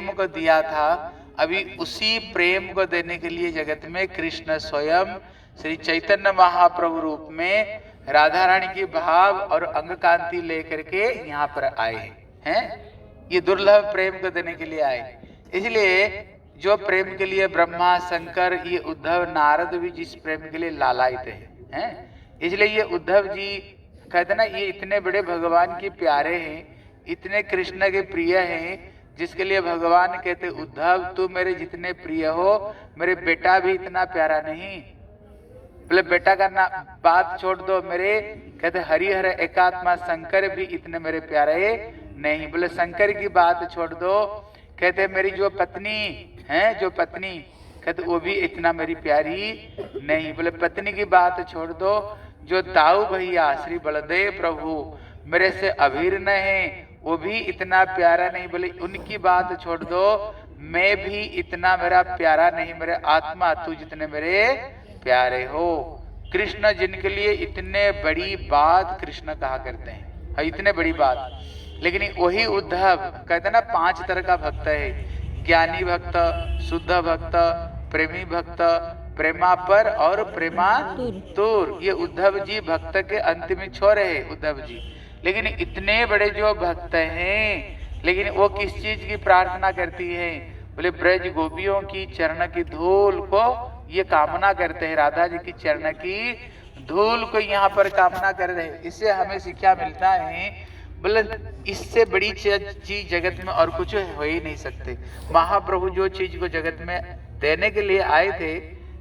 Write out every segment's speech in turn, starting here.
प्रेम को दिया था, अभी उसी प्रेम को देने के लिए जगत में कृष्ण स्वयं श्री चैतन्य महाप्रभु रूप में राधा रानी की भाव और अंग कांति लेकर के यहाँ पर आए हैं। ये दुर्लभ प्रेम को देने के लिए आए। इसलिए जो प्रेम के लिए ब्रह्मा शंकर, ये उद्धव नारद भी जिस प्रेम के लिए लालायित हैं, इसलिए ये उद्धव जी कहते ना, ये इतने बड़े भगवान के प्यारे हैं, इतने कृष्ण के प्रिय हैं, जिसके लिए भगवान कहते उद्धव तू मेरे जितने प्रिय हो, मेरे बेटा भी इतना प्यारा नहीं। बोले बेटा का ना बात छोड़ दो, मेरे कहते हरिहर एकात्मा शंकर भी इतने मेरे प्यारे नहीं। बोले शंकर की बात छोड़ दो, कहते मेरी जो पत्नी है, जो पत्नी कहते वो भी इतना मेरी प्यारी नहीं। बोले पत्नी की बात छोड़ दो, जो दाऊ भैया श्री बलदेव प्रभु मेरे से अभिन्न है, वो भी इतना प्यारा नहीं। बोले उनकी बात छोड़ दो, मैं भी इतना मेरा प्यारा नहीं, मेरे आत्मा तू जितने मेरे प्यारे हो। कृष्ण जिनके लिए इतने बड़ी बात कृष्ण कहा करते हैं, इतने बड़ी बात। लेकिन वही उद्धव कहते ना 5 तरह का भक्त है, ज्ञानी भक्त, शुद्ध भक्त, प्रेमी भक्त, प्रेमापर और प्रेमातुर। ये उद्धव जी भक्त के अंतिम छोर है उद्धव जी। लेकिन इतने बड़े जो भक्त हैं, लेकिन वो किस चीज की प्रार्थना करती है? बोले ब्रज गोपियों की चरण की धूल को ये कामना करते हैं, राधा जी की चरण की धूल को यहाँ पर कामना कर रहे हैं। इससे हमें शिक्षा मिलता है, बोले इससे बड़ी चीज जगत में और कुछ हो ही नहीं सकते। महाप्रभु जो चीज को जगत में देने के लिए आए थे,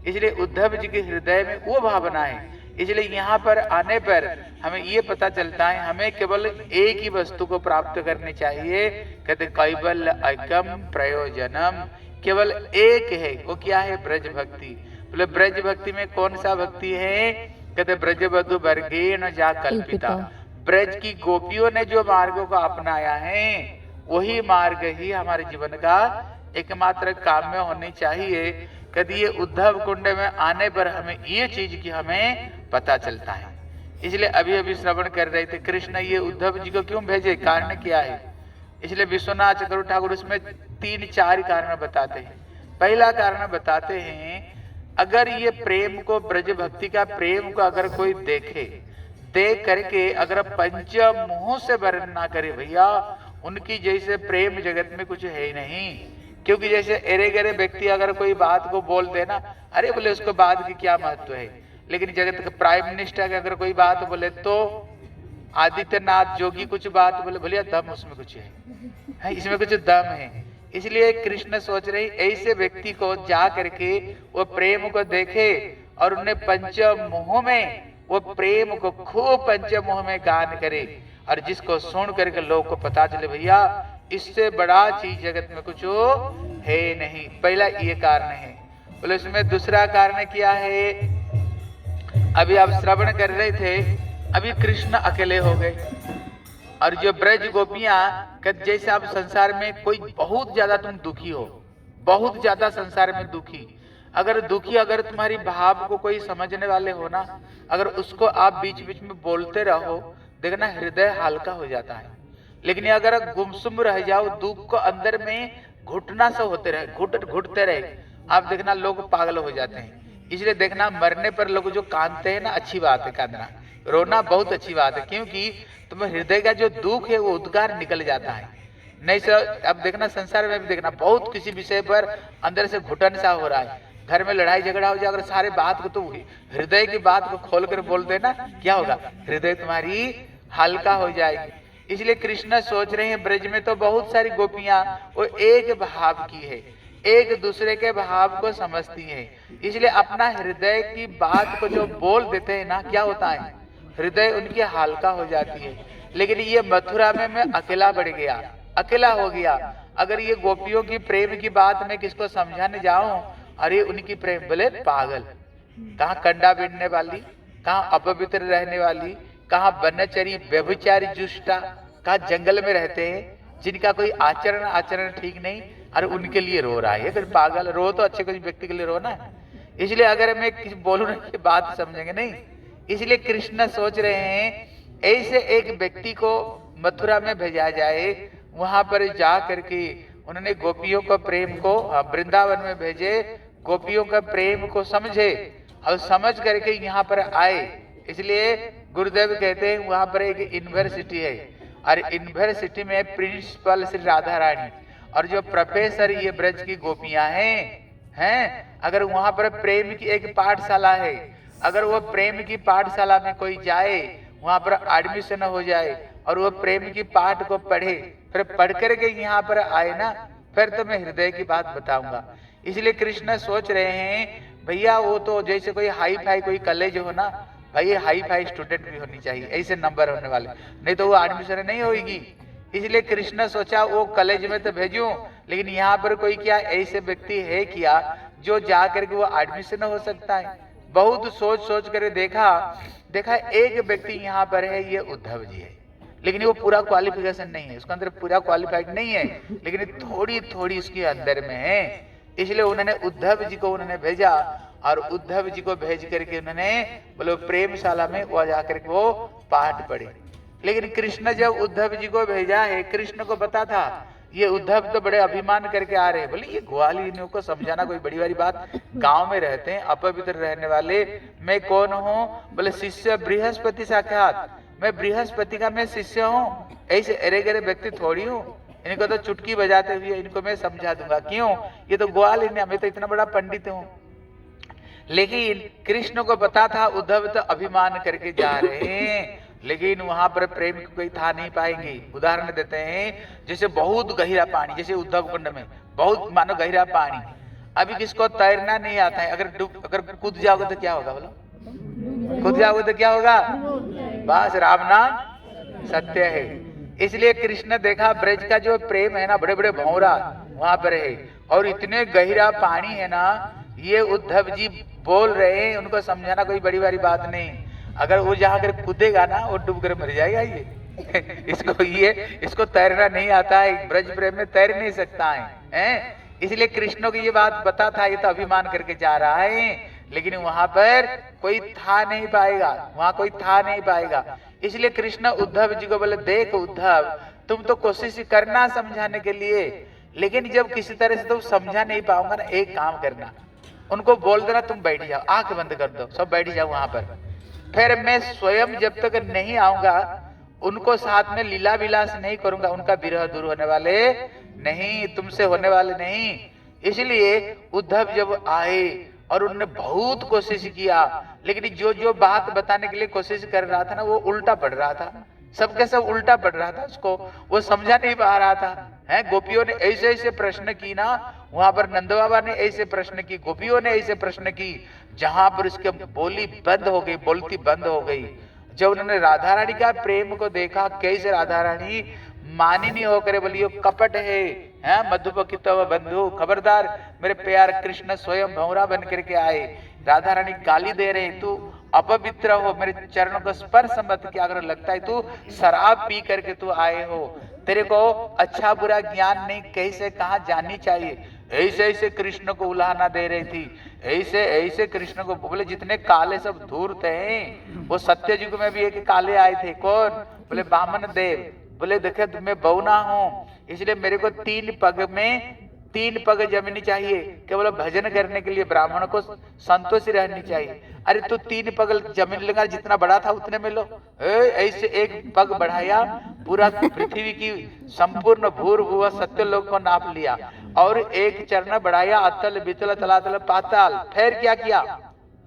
इसलिए उद्धव जी के हृदय में वो भावना है। इसलिए यहाँ पर आने पर हमें ये पता चलता है, हमें केवल एक ही वस्तु को प्राप्त करनी चाहिए। कहते कैवल्य ऐकम प्रयोजनम, केवल एक है, वो क्या है? ब्रज भक्ति। बोले ब्रज भक्ति में कौन सा भक्ति है? कहते ब्रज बधु वर्गेण जा कल्पिता, ब्रज की गोपियों ने जो मार्गों को अपनाया है, वही मार्ग ही हमारे जीवन का एकमात्र काम्य होनी चाहिए। कभी ये उद्धव कुंड में आने पर हमें ये चीज की हमें पता चलता है। इसलिए अभी अभी श्रवण कर रहे थे, कृष्ण ये उद्धव जी को क्यों भेजे, कारण क्या है? इसलिए विश्वनाथ चतुर्थ ठाकुर उसमें 3-4 कारण बताते हैं। पहला कारण बताते हैं, अगर ये प्रेम को, ब्रज भक्ति का प्रेम को अगर कोई देखे, देख करके अगर पंच मुंह से वर्णन ना करे, भैया उनकी जैसे प्रेम जगत में कुछ है ही नहीं। क्योंकि जैसे एरे गरे व्यक्ति अगर कोई बात को बोल दे ना, अरे बोले उसको बात की क्या महत्व है। लेकिन जगत का प्राइम मिनिस्टर अगर कोई बात बोले, तो आदित्यनाथ जोगी कुछ बात बोले, बोलिए दम उसमें कुछ है, इसमें कुछ दम है। इसलिए कृष्ण सोच रही ऐसे व्यक्ति को जा करके वो प्रेम को देखे और उन्हें पंच मुंह में वो प्रेम को खूब पंच मुंह में गान करे, और जिसको सुन करके लोग को पता चले भैया इससे बड़ा चीज जगत में कुछ है नहीं। पहला ये कारण है। बोले इसमें दूसरा कारण क्या है? अभी आप श्रवण कर रहे थे, अभी कृष्ण अकेले हो गए, और जो ब्रज गोपियां, जैसे आप संसार में कोई बहुत ज्यादा तुम दुखी हो, बहुत ज्यादा संसार में दुखी, अगर तुम्हारी भाव को कोई समझने वाले हो ना, अगर उसको आप बीच बीच में बोलते रहो, देखना हृदय हल्का हो जाता है। लेकिन अगर गुमसुम रह जाओ, दुख को अंदर में घुटना से होते रहे, घुटते रहे, आप देखना लोग पागल हो जाते हैं। इसलिए देखना मरने पर लोग जो कांदते हैं ना, अच्छी बात है कांदना, रोना बहुत अच्छी बात है, क्योंकि तुम्हें हृदय का जो दुख है वो उद्गार निकल जाता है। नहीं सर, अब देखना संसार में भी देखना बहुत किसी विषय पर अंदर से घुटन सा हो रहा है, घर में लड़ाई झगड़ा हो जाए, अगर सारे बात को तो हृदय की बात को खोल कर बोल देना, क्या होगा? हृदय तुम्हारी हल्का हो जाएगी। इसलिए कृष्ण सोच रहे हैं, ब्रज में तो बहुत सारी गोपियां वो एक भाव की है, एक दूसरे के भाव को समझती है, इसलिए अपना हृदय की बात को जो बोल देते हैं ना, क्या होता है? हृदय उनकी हल्का हो जाती है। लेकिन ये मथुरा में मैं अकेला बढ़ गया, अकेला हो गया। अगर ये गोपियों की प्रेम की बात मैं किसको समझाने जाऊं, अरे उनकी प्रेम, बोले पागल, कहाँ कंडा बीनने वाली, कहाँ अपवित्र रहने वाली, कहाँ बनचरी व्यभिचारी जुष्टा, कहाँ जंगल में रहते हैं, जिनका कोई आचरण ठीक नहीं, अरे उनके लिए रो रहा है। फिर पागल, रो तो अच्छे कोई व्यक्ति के लिए रोना है। इसलिए अगर मैं किसी बोलूं की बात समझेंगे नहीं। इसलिए कृष्ण सोच रहे हैं ऐसे एक व्यक्ति को मथुरा में भेजा जाए, वहां पर जा करके उन्होंने गोपियों का प्रेम को वृंदावन में भेजे, गोपियों का प्रेम को समझे और समझ करके यहाँ पर आए। इसलिए गुरुदेव कहते हैं वहां पर एक यूनिवर्सिटी है और यूनिवर्सिटी में प्रिंसिपल श्री राधा रानी और जो प्रोफेसर ये ब्रज की गोपियां हैं। अगर वहां पर प्रेम की एक पाठशाला है, अगर वो प्रेम की पाठशाला में कोई जाए, वहां पर एडमिशन हो जाए और वो प्रेम की पाठ को पढ़े, फिर पढ़ करके यहाँ पर आए ना, फिर तो मैं हृदय की बात बताऊंगा। इसलिए कृष्ण सोच रहे हैं भैया वो तो जैसे कोई हाई फाई कोई कॉलेज हो ना, भाई हाई फाई स्टूडेंट भी होनी चाहिए, ऐसे नंबर होने वाले, नहीं तो वो एडमिशन नहीं होगी। इसलिए कृष्ण सोचा वो कॉलेज में तो भेजूं, लेकिन यहाँ पर कोई क्या ऐसे व्यक्ति है क्या जो जा करके वो एडमिशन हो सकता है। बहुत सोच सोच कर देखा एक व्यक्ति यहाँ पर है, ये उद्धव जी है, लेकिन वो पूरा क्वालिफिकेशन नहीं है, उसके अंदर पूरा क्वालिफाइड नहीं है, लेकिन थोड़ी थोड़ी उसके अंदर में है। इसलिए उन्होंने उद्धव जी को उन्होंने भेजा और उद्धव जी को भेज करके उन्होंने बोलो प्रेमशाला में वो जाकर के वो पाठ पढ़े। लेकिन कृष्ण जब उद्धव जी को भेजा है, कृष्ण को पता था ये उद्धव तो बड़े अभिमान करके आ रहे हैं, बोले ये ग्वालियों को समझाना कोई बड़ी बड़ी बात, गांव में रहते हैं अपवित्र रहने वाले, मैं कौन हूँ, बोले शिष्य बृहस्पति साक्षात, मैं बृहस्पति का मैं शिष्य हूँ, ऐसे अरे गरे व्यक्ति थोड़ी हूँ, इनको तो चुटकी बजाते हुए इनको मैं समझा दूंगा, क्यों ये तो ग्वाल, मैं तो इतना बड़ा पंडित हूँ। लेकिन कृष्ण को पता था उद्धव तो अभिमान करके जा रहे हैं, लेकिन वहां पर प्रेम को कोई था नहीं पाएंगे। उदाहरण देते हैं जैसे बहुत गहरा पानी, जैसे उद्धव कुंड में बहुत मानो गहरा पानी, अभी किसको तैरना नहीं आता है, अगर कूद जाओगे तो क्या होगा, बोलो कूद जाओगे तो क्या होगा, बस राम नाम सत्य है। इसलिए कृष्ण देखा ब्रज का जो प्रेम है ना, बड़े बड़े भौरा वहां पर है और इतने गहरा पानी है ना, ये उद्धव जी बोल रहे हैं, उनको समझाना कोई बड़ी बड़ी बात नहीं। अगर वो जहाँ कर कूदेगा ना वो डूब कर मर जाएगा ये इसको तैरना नहीं आता है, ब्रज प्रेम में तैर नहीं सकता है। इसलिए कृष्ण को ये बात पता था, ये तो अभिमान करके जा रहा है, लेकिन वहां पर कोई था नहीं पाएगा, वहां कोई था नहीं पाएगा। इसलिए कृष्ण उद्धव जी को बोले देख उद्धव, तुम तो कोशिश करना समझाने के लिए, लेकिन जब किसी तरह से तुम समझा नहीं पाऊंगा ना, एक काम करना, उनको बोल देना तुम बैठ जाओ, आंख बंद कर दो, सब बैठ जाओ वहां पर, फिर मैं स्वयं जब तक नहीं आऊंगा उनको साथ में लीला विलास नहीं करूंगा, उनका विरह दूर होने वाले नहीं, तुमसे होने वाले नहीं। इसलिए उद्धव जब आए और उन्होंने बहुत कोशिश किया, लेकिन जो जो बात बताने के लिए कोशिश कर रहा था ना, वो उल्टा पड़ रहा था, सबके सब उल्टा पड़ रहा था, उसको वो समझा नहीं पा रहा था। है गोपियों ने ऐसे ऐसे प्रश्न की ना, वहां पर नंद बाबा ने ऐसे प्रश्न की, गोपियों ने ऐसे प्रश्न की, जहां पर उसके बोली बंद हो गई, बोलती बंद हो गई। जब उन्होंने राधा रानी का प्रेम को देखा, कैसे राधा रानी मानिनी होकर बोली यो कपट है मधुपकित बंधु, खबरदार मेरे प्यार कृष्ण स्वयं भंवरा बन करके आए, राधा रानी गाली दे रहे, तू अपवित्र हो, मेरे चरणों को स्पर्श मत किया, अगर लगता है तू शराब पी करके तू आए हो, तेरे को अच्छा बुरा ज्ञान नहीं, कैसे कहाँ जाननी चाहिए। ऐसे ऐसे कृष्ण को उलाहना दे रही थी, ऐसे ऐसे कृष्ण को बोले जितने काले सब धूर्त हैं, वो सत्य युग में भी एक काले आए थे, कौन, बोले वामन देव, बोले देखे मैं बौना हूँ, इसलिए मेरे को 3 पग में 3 पग जमीनी चाहिए, केवल भजन करने के लिए ब्राह्मण को संतोषी रहनी चाहिए। अरे तू 3 पग जमीन लेगा, जितना बड़ा था उतने में लो, ऐसे एक पग बढ़ाया, पूरा पृथ्वी की संपूर्ण भूर्भुव सत्य लोक को नाप लिया, और एक चरण बढ़ाया, अतल बितल तलातल पाताल। फिर क्या किया,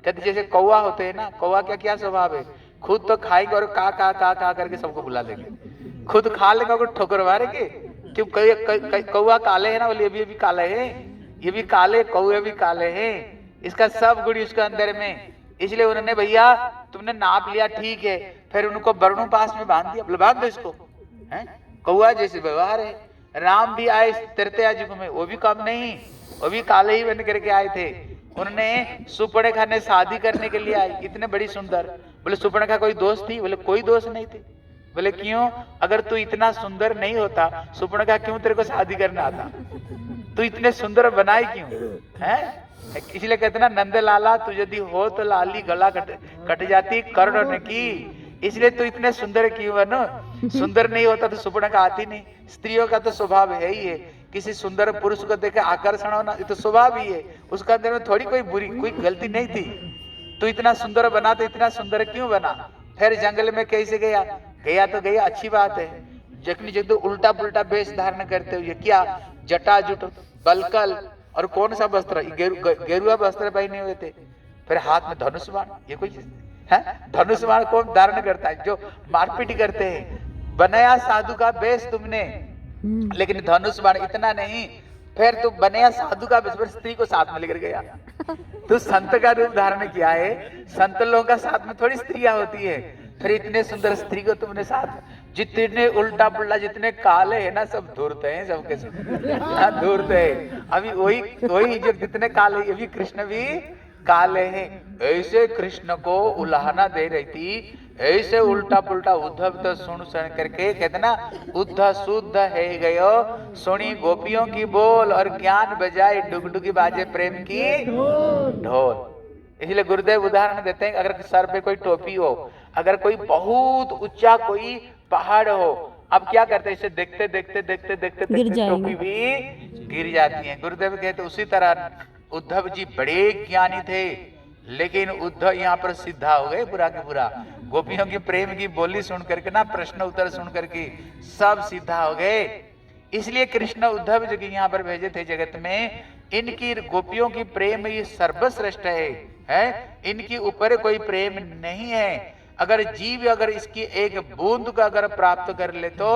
कहते जैसे कौवा होते हैं ना, कौवा क्या क्या स्वभाव है, खुद तो खाएंगे और का करके सबको बुला देंगे, खुद खा लेगा और ठोकर मारेंगे, क्यों कौवा काले है ना, बोले ये भी काले हैं, ये भी काले, कौवे भी काले हैं, इसका सब गुड़ी उसके अंदर में। इसलिए उन्होंने भैया तुमने नाप लिया ठीक है, फिर उनको बरनों पास में बांध दिया, बोले बांध दो इसको, है कौवा जैसे व्यवहार है। राम भी आए त्रेता युग में, वो भी कम नहीं, वो भी काले ही बन करके आए थे। उन्होंने सुपर्णखा ने शादी करने के लिए आई, इतने बड़ी सुंदर, बोले सुपर्णखा कोई दोस्त थी, बोले कोई दोस्त नहीं थी, बोले क्यों, अगर तू इतना सुंदर नहीं होता सुपर्णखा क्यों तेरे को शादी करना आता, तू इतने सुंदर बनाई क्यों है। इसलिए कहते ना नंद लाला तू यदि हो तो लाली गला कट जाती कर्ण की, इसलिए तू इतने सुंदर क्यों बनो, सुंदर नहीं होता तो सुपर्णखा आती नहीं। स्त्रियों का तो स्वभाव है ही है, किसी सुंदर पुरुष को देखे आकर्षण होना, ये तो स्वभाव ही है, उसका अंदर में थोड़ी कोई गलती नहीं थी। तो इतना सुंदर बना तो इतना सुंदर क्यों बना? फिर जंगल में कैसे गया? गया तो गया, अच्छी बात है। जखनी जब उल्टा पुल्टा वेश धारण करते हुए, क्या जटाजुट बलकल और कौन सा वस्त्र, गेरुआ वस्त्र पहने हुए थे, फिर हाथ में धनुष बाण, ये कोई चीज है? धनुष बाण कौन धारण करता है? जो मारपीट करते हैं। बनाया साधु का वेश तुमने, लेकिन धनुष बाण इतना नहीं। फिर तो बनाया साधु का वेश, स्त्री को साथ में लेकर गया। तो संत का रूप धारण किया है, संत लोगों का साथ में थोड़ी स्त्रियां होती है। फिर इतने सुंदर स्त्री को तुमने साथ, जितने उल्टा पुल्टा जितने काले है ना, सब धूर्त हैं, सबके सब धूर्त है। अभी वही जो जितने काले, अभी कृष्ण भी काले हैं। ऐसे कृष्ण को उलाहना दे रही थी, ऐसे उल्टा पुल्टा उद्धव तो सुन करके कहते ना, उद्ध शुद्ध है गयो सुनी गोपियों की बोल, और ज्ञान बजाए डुगडुगी बाजे प्रेम की ढोल। इसलिए गुरुदेव उदाहरण देते हैं, अगर सर पे कोई टोपी हो, अगर कोई बहुत ऊंचा कोई पहाड़ हो, अब क्या करते हैं, इसे देखते देखते देखते देखते देखते टोपी भी गिर जाती है। गुरुदेव कहते उसी तरह उद्धव जी बड़े ज्ञानी थे, लेकिन उद्धव यहाँ पर सीधा हो गए पूरा के पूरा। गोपियों की प्रेम की बोली सुन करके ना, प्रश्न उत्तर सुन करके सब सीधा हो गए। इसलिए कृष्ण उद्धव जी यहाँ पर भेजे थे जगत में। इनकी गोपियों की प्रेम ये सर्वश्रेष्ठ है, इनकी ऊपर कोई प्रेम नहीं है। अगर जीव अगर इसकी एक बूंद का अगर प्राप्त कर ले तो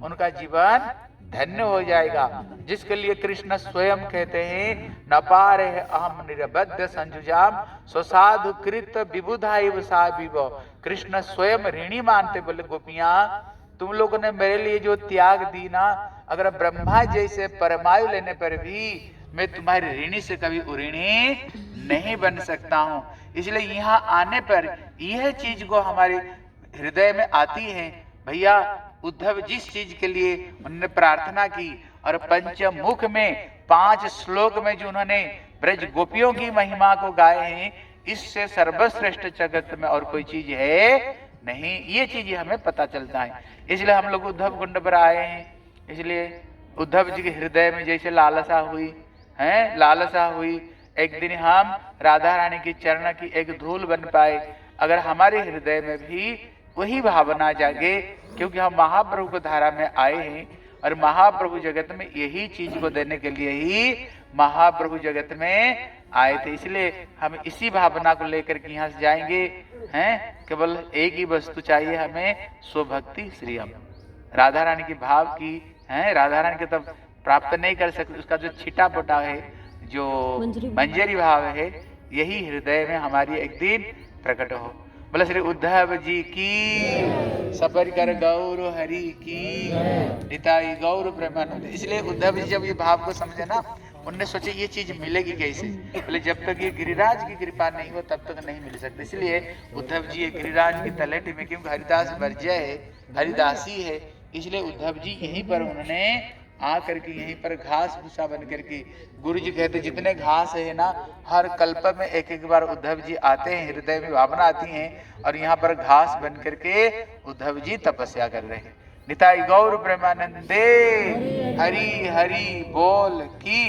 उनका जीवन धन्य हो जाएगा। जिसके लिए कृष्ण स्वयं कहते हैं, न पारे अहम निरबद्ध संजुजाम स्वसाधु कृत विबुधाइव सा विभो। कृष्ण स्वयं ऋणी मानते, बोले गोपियां तुम लोगों ने मेरे लिए जो त्याग दी ना, अगर ब्रह्मा जैसे परमायु लेने पर भी मैं तुम्हारी ऋणी से कभी ऋणी नहीं बन सकता हूं। इसलिए यहाँ आने पर यह चीज को हमारे हृदय में आती है। भैया उद्धव जिस चीज के लिए उन्होंने प्रार्थना की, और पंचमुख में 5 श्लोक में जो उन्होंने ब्रज गोपियों की महिमा को गाए हैं, इससे सर्वश्रेष्ठ जगत में और कोई चीज है नहीं। ये चीज हमें पता चलता है। इसलिए हम लोग उद्धव कुंड पर आए हैं। इसलिए उद्धव जी के हृदय में जैसे लालसा हुई है, लालसा हुई, एक दिन हम राधा रानी की चरण की एक धूल बन पाए। अगर हमारे हृदय में भी वही भावना जागे, क्योंकि हम महाप्रभु को धारा में आए हैं, और महाप्रभु जगत में यही चीज को देने के लिए ही महाप्रभु जगत में आए थे। इसलिए हम इसी भावना को लेकर के यहाँ से जाएंगे हैं। केवल एक ही वस्तु चाहिए हमें, स्वभक्ति श्रीयम। राधा रानी की भाव की है, राधा रानी के तब प्राप्त नहीं कर सकते, उसका जो छिटा पोटा है, जो मंजरी भाव है, यही हृदय में हमारी एक दिन प्रकट हो। बोले श्री उद्धव जी की, सपर कर गौर हरि की, निताई गौर प्रेमानंद। इसलिए उद्धव जी जब ये भाव को समझे ना, उनने सोचे ये चीज मिलेगी कैसे। बोले जब तक ये गिरिराज की कृपा नहीं हो तब तक नहीं मिल सकती। इसलिए उद्धव जी ये गिरिराज की तलेटी में, क्योंकि हरिदास वर्ज्य है, हरिदासी है, इसलिए उद्धव जी यहीं पर उन्होंने आकर के यहीं पर घास भूसा बन करके, गुरु जी कहते जितने घास है ना, हर कल्प में एक एक बार उद्धव जी आते हैं, हृदय में भावना आती है, और यहाँ पर घास बन करके उद्धव जी तपस्या कर रहे हैं। निताई गौर प्रेमानंदे, हरि हरि बोल की।